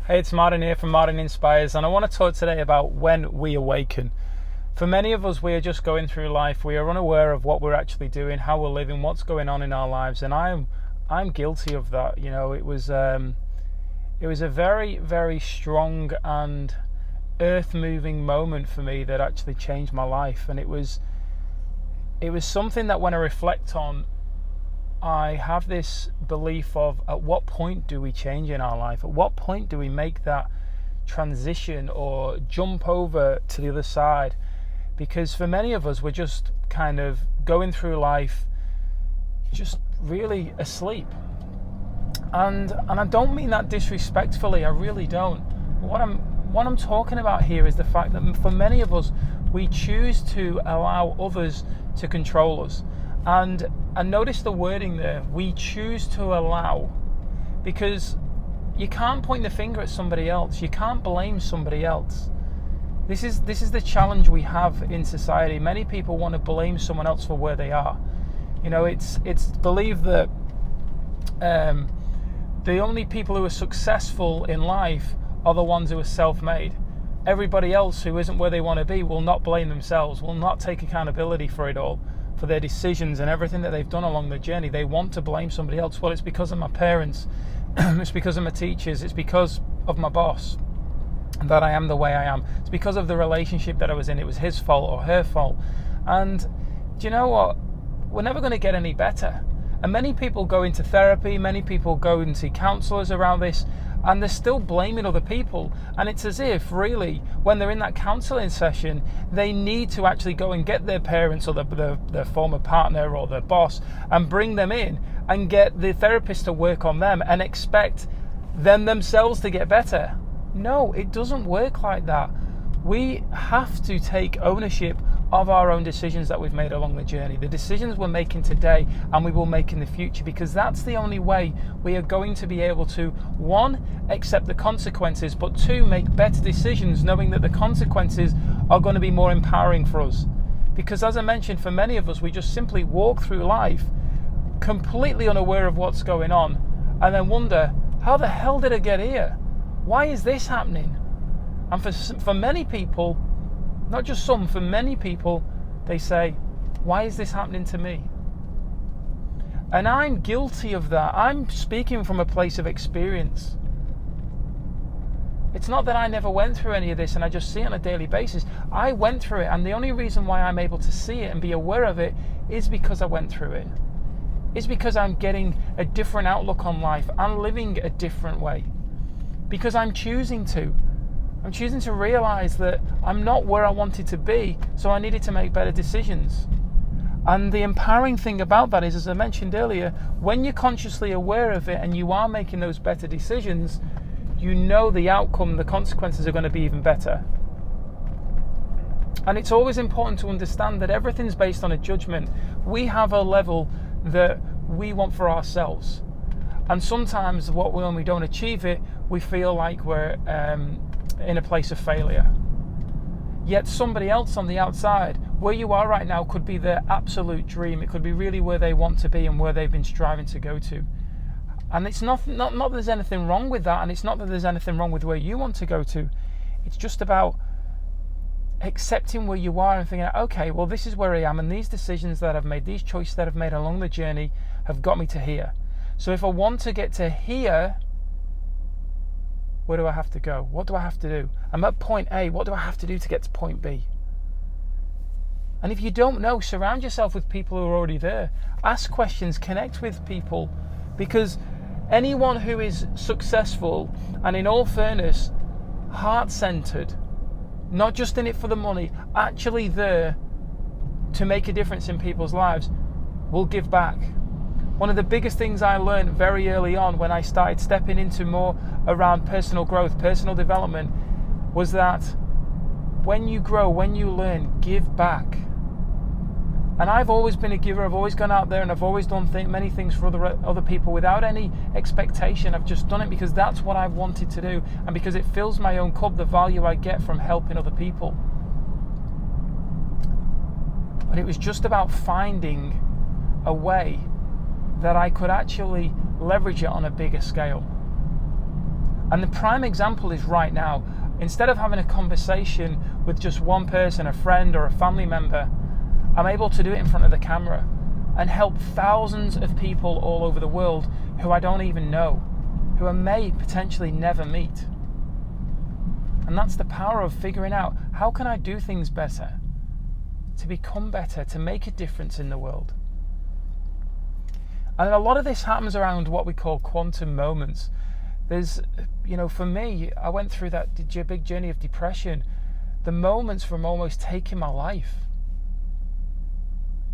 Hey, it's Martin here from Martin Inspires, and I want to talk today about when we awaken. For many of us, we are just going through life. We are unaware of what we're actually doing, how we're living, what's going on in our lives, and I'm guilty of that. You know, it was a very, very strong and earth-moving moment for me that actually changed my life, and it was something that when I reflect on, I have this belief of at what point do we change in our life? At what point do we make that transition or jump over to the other side? Because for many of us, we're just kind of going through life just really asleep. And I don't mean that disrespectfully, I really don't. What I'm talking about here is the fact that for many of us, we choose to allow others to control us. And notice the wording there, we choose to allow, because you can't point the finger at somebody else, you can't blame somebody else. This is the challenge we have in society. Many people want to blame someone else for where they are. You know, it's believed that the only people who are successful in life are the ones who are self-made. Everybody else who isn't where they want to be will not blame themselves, will not take accountability for it all, for their decisions and everything that they've done along the journey. They want to blame somebody else. Well, it's because of my parents, it's because of my teachers, it's because of my boss that I am the way I am. It's because of the relationship that I was in. It was his fault or her fault. And do you know what? We're never going to get any better. And many people go into therapy, many people go and see counsellors around this, and they're still blaming other people. And it's as if, really, when they're in that counselling session, they need to actually go and get their parents or their former partner or their boss and bring them in and get the therapist to work on them and expect them themselves to get better. No, it doesn't work like that. We have to take ownership of our own decisions that we've made along the journey, the decisions we're making today and we will make in the future, because that's the only way we are going to be able to, one, accept the consequences, but two, make better decisions knowing that the consequences are going to be more empowering for us. Because as I mentioned, for many of us, we just simply walk through life completely unaware of what's going on and then wonder, how the hell did I get here? Why is this happening? And for many people, not just some, for many people, they say, why is this happening to me? And I'm guilty of that. I'm speaking from a place of experience. It's not that I never went through any of this and I just see it on a daily basis. I went through it, and the only reason why I'm able to see it and be aware of it is because I went through it. It's because I'm getting a different outlook on life. I'm living a different way. Because I'm choosing to. I'm choosing to realize that I'm not where I wanted to be, so I needed to make better decisions. And the empowering thing about that is, as I mentioned earlier, when you're consciously aware of it and you are making those better decisions, you know the outcome, the consequences are going to be even better. And it's always important to understand that everything's based on a judgment. We have a level that we want for ourselves. And sometimes when we don't achieve it, we feel like we're in a place of failure. Yet somebody else on the outside, where you are right now, could be their absolute dream. It could be really where they want to be and where they've been striving to go to. And it's not that there's anything wrong with that, and it's not that there's anything wrong with where you want to go to. It's just about accepting where you are and thinking, okay, well, this is where I am, and these decisions that I've made, these choices that I've made along the journey have got me to here. So if I want to get to here, where do I have to go? What do I have to do? I'm at point A. What do I have to do to get to point B? And if you don't know, surround yourself with people who are already there. Ask questions, connect with people, because anyone who is successful and, in all fairness, heart-centered, not just in it for the money, actually there to make a difference in people's lives, will give back. One of the biggest things I learned very early on when I started stepping into more around personal growth, personal development, was that when you grow, when you learn, give back. And I've always been a giver. I've always gone out there and I've always done many things for other people without any expectation. I've just done it because that's what I've wanted to do, and because it fills my own cup, the value I get from helping other people. But it was just about finding a way that I could actually leverage it on a bigger scale. And the prime example is right now. Instead of having a conversation with just one person, a friend or a family member, I'm able to do it in front of the camera and help thousands of people all over the world who I don't even know, who I may potentially never meet. And that's the power of figuring out, how can I do things better, to become better, to make a difference in the world. And a lot of this happens around what we call quantum moments. There's, for me, I went through that big journey of depression. The moments from almost taking my life.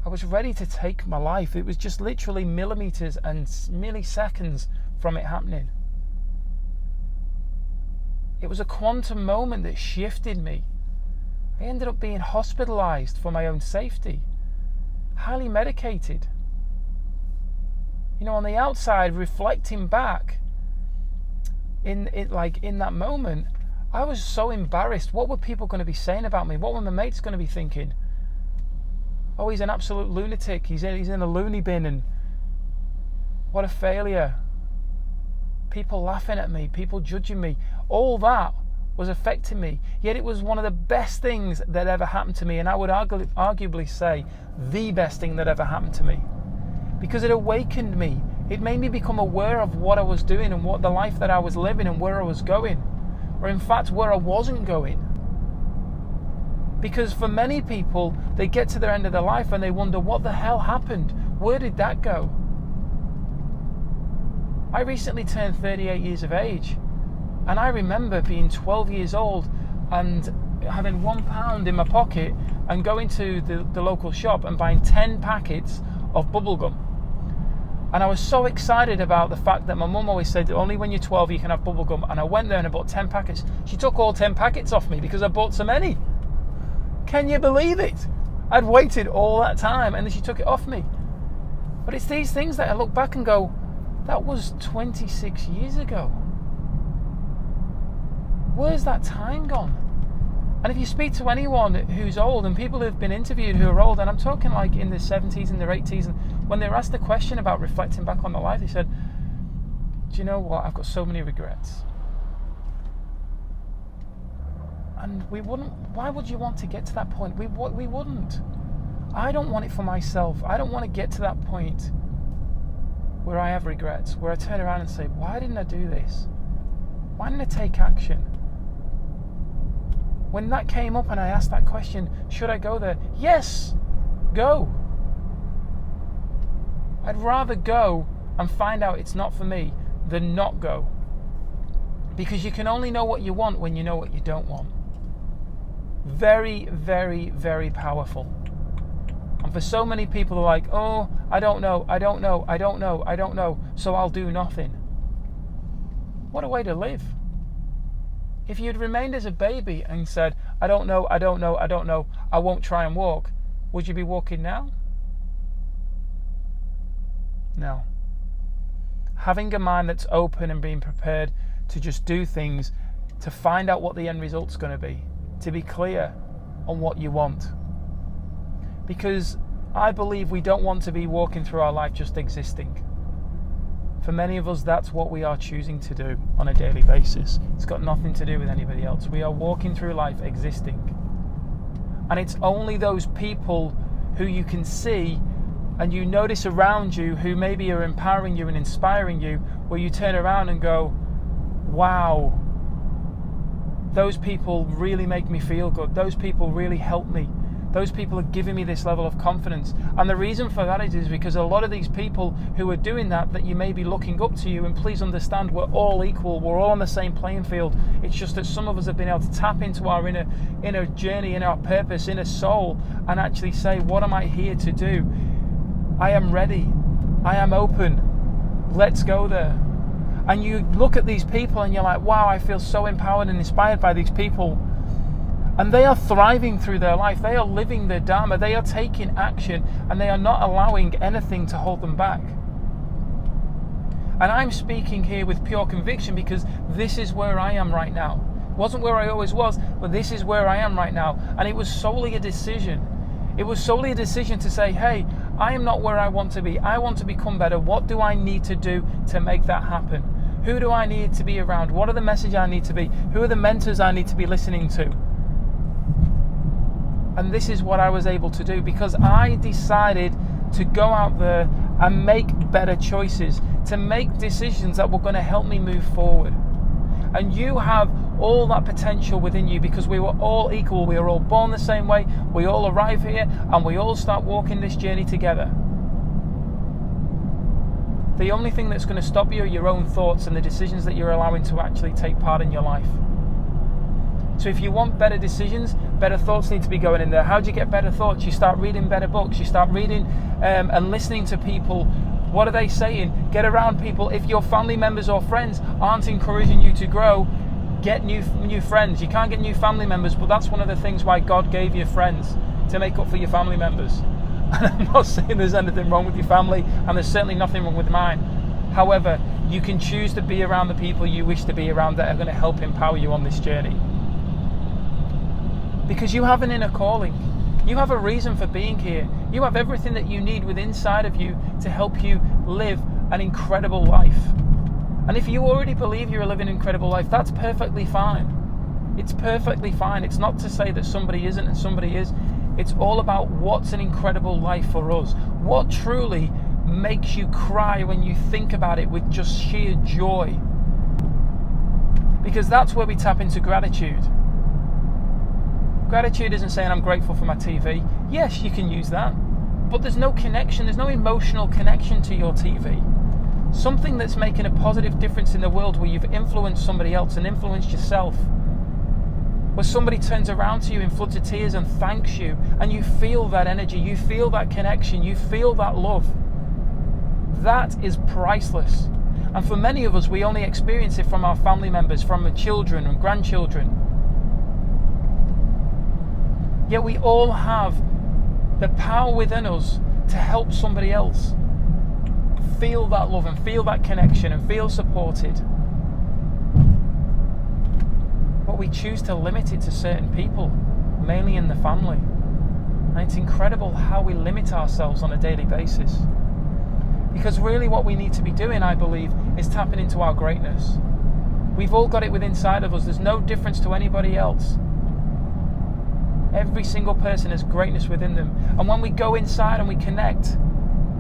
I was ready to take my life. It was just literally millimeters and milliseconds from it happening. It was a quantum moment that shifted me. I ended up being hospitalized for my own safety, highly medicated. On the outside, reflecting back in that moment, I was so embarrassed. What were people going to be saying about me? What were my mates going to be thinking? Oh, he's an absolute lunatic. He's in a loony bin, and what a failure. People laughing at me, people judging me. All that was affecting me. Yet it was one of the best things that ever happened to me, and I would arguably say the best thing that ever happened to me. Because it awakened me. It made me become aware of what I was doing and what the life that I was living and where I was going. Or in fact, where I wasn't going. Because for many people, they get to their end of their life and they wonder, what the hell happened? Where did that go? I recently turned 38 years of age. And I remember being 12 years old and having £1 in my pocket and going to the local shop and buying 10 packets of bubblegum. And I was so excited about the fact that my mum always said, only when you're 12 you can have bubblegum. And I went there and I bought 10 packets. She took all 10 packets off me because I bought so many. Can you believe it? I'd waited all that time and then she took it off me. But it's these things that I look back and go, that was 26 years ago. Where's that time gone? And if you speak to anyone who's old, and people who've been interviewed who are old, and I'm talking like in their 70s and their 80s, and when they were asked the question about reflecting back on their life, they said, do you know what, I've got so many regrets. And why would you want to get to that point? We wouldn't. I don't want it for myself. I don't want to get to that point where I have regrets, where I turn around and say, why didn't I do this? Why didn't I take action? When that came up and I asked that question, should I go there? Yes, go. I'd rather go and find out it's not for me than not go. Because you can only know what you want when you know what you don't want. Very, very, very powerful. And for so many people who are like, oh, I don't know, so I'll do nothing. What a way to live. If you'd remained as a baby and said, I don't know, I won't try and walk, would you be walking now? No. Having a mind that's open and being prepared to just do things, to find out what the end result's going to be clear on what you want. Because I believe we don't want to be walking through our life just existing. For many of us, that's what we are choosing to do on a daily basis. It's got nothing to do with anybody else. We are walking through life existing. And it's only those people who you can see and you notice around you who maybe are empowering you and inspiring you, where you turn around and go, wow, those people really make me feel good. Those people really help me. Those people are giving me this level of confidence. And the reason for that is because a lot of these people who are doing that you may be looking up to you, and please understand, we're all equal, we're all on the same playing field. It's just that some of us have been able to tap into our inner journey, in our purpose, inner soul, and actually say, what am I here to do? I am ready. I am open. Let's go there. And you look at these people and you're like, wow, I feel so empowered and inspired by these people. And they are thriving through their life. They are living their Dharma. They are taking action, and they are not allowing anything to hold them back. And I'm speaking here with pure conviction because this is where I am right now. It wasn't where I always was, but this is where I am right now. And it was solely a decision. It was solely a decision to say, hey, I am not where I want to be. I want to become better. What do I need to do to make that happen? Who do I need to be around? What are the messages I need to be? Who are the mentors I need to be listening to? And this is what I was able to do because I decided to go out there and make better choices, to make decisions that were going to help me move forward. And you have all that potential within you because we were all equal. We were all born the same way. We all arrive here and we all start walking this journey together. The only thing that's going to stop you are your own thoughts and the decisions that you're allowing to actually take part in your life. So if you want better decisions, better thoughts need to be going in there. How do you get better thoughts? You start reading better books. You start reading and listening to people. What are they saying? Get around people. If your family members or friends aren't encouraging you to grow, get new friends. You can't get new family members, but that's one of the things why God gave you friends, to make up for your family members. And I'm not saying there's anything wrong with your family, and there's certainly nothing wrong with mine. However, you can choose to be around the people you wish to be around that are going to help empower you on this journey. Because you have an inner calling. You have a reason for being here. You have everything that you need within inside of you to help you live an incredible life. And if you already believe you're living an incredible life, that's perfectly fine. It's perfectly fine. It's not to say that somebody isn't and somebody is. It's all about what's an incredible life for us. What truly makes you cry when you think about it with just sheer joy. Because that's where we tap into gratitude. Gratitude isn't saying I'm grateful for my TV. Yes, you can use that. But there's no connection, there's no emotional connection to your TV. Something that's making a positive difference in the world where you've influenced somebody else and influenced yourself. Where somebody turns around to you in floods of tears and thanks you, and you feel that energy, you feel that connection, you feel that love. That is priceless. And for many of us, we only experience it from our family members, from our children and grandchildren. Yet we all have the power within us to help somebody else feel that love and feel that connection and feel supported. But we choose to limit it to certain people, mainly in the family. And it's incredible how we limit ourselves on a daily basis. Because really what we need to be doing, I believe, is tapping into our greatness. We've all got it within inside of us. There's no difference to anybody else. Every single person has greatness within them. And when we go inside and we connect,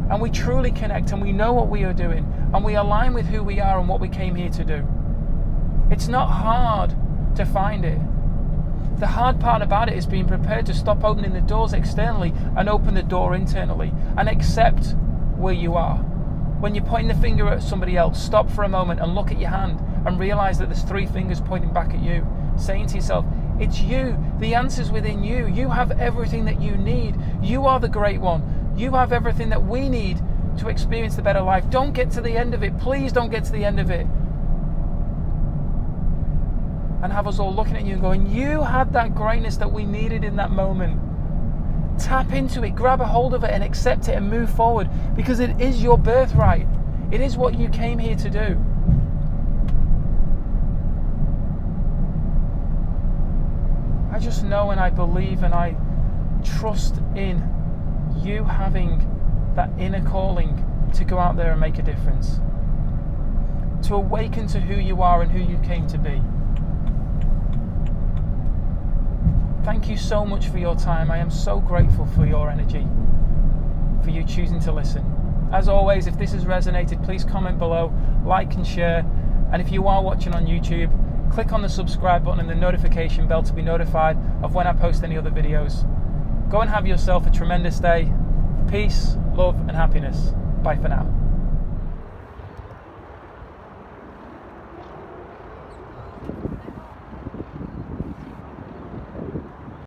and we truly connect, and we know what we are doing, and we align with who we are and what we came here to do, it's not hard to find it. The hard part about it is being prepared to stop opening the doors externally and open the door internally and accept where you are. When you're pointing the finger at somebody else, stop for a moment and look at your hand and realize that there's 3 fingers pointing back at you, saying to yourself, it's you. The answer's within you. You have everything that you need. You are the great one. You have everything that we need to experience the better life. Don't get to the end of it. Please don't get to the end of it and have us all looking at you and going, you had that greatness that we needed in that moment. Tap into it, grab a hold of it and accept it and move forward, because it is your birthright. It is what you came here to do. I just know and I believe and I trust in you having that inner calling to go out there and make a difference, to awaken to who you are and who you came to be. Thank you so much for your time. I am so grateful for your energy, for you choosing to listen. As always, if this has resonated, please comment below, like and share. And if you are watching on YouTube, click on the subscribe button and the notification bell to be notified of when I post any other videos. Go and have yourself a tremendous day. Peace, love and happiness. Bye for now.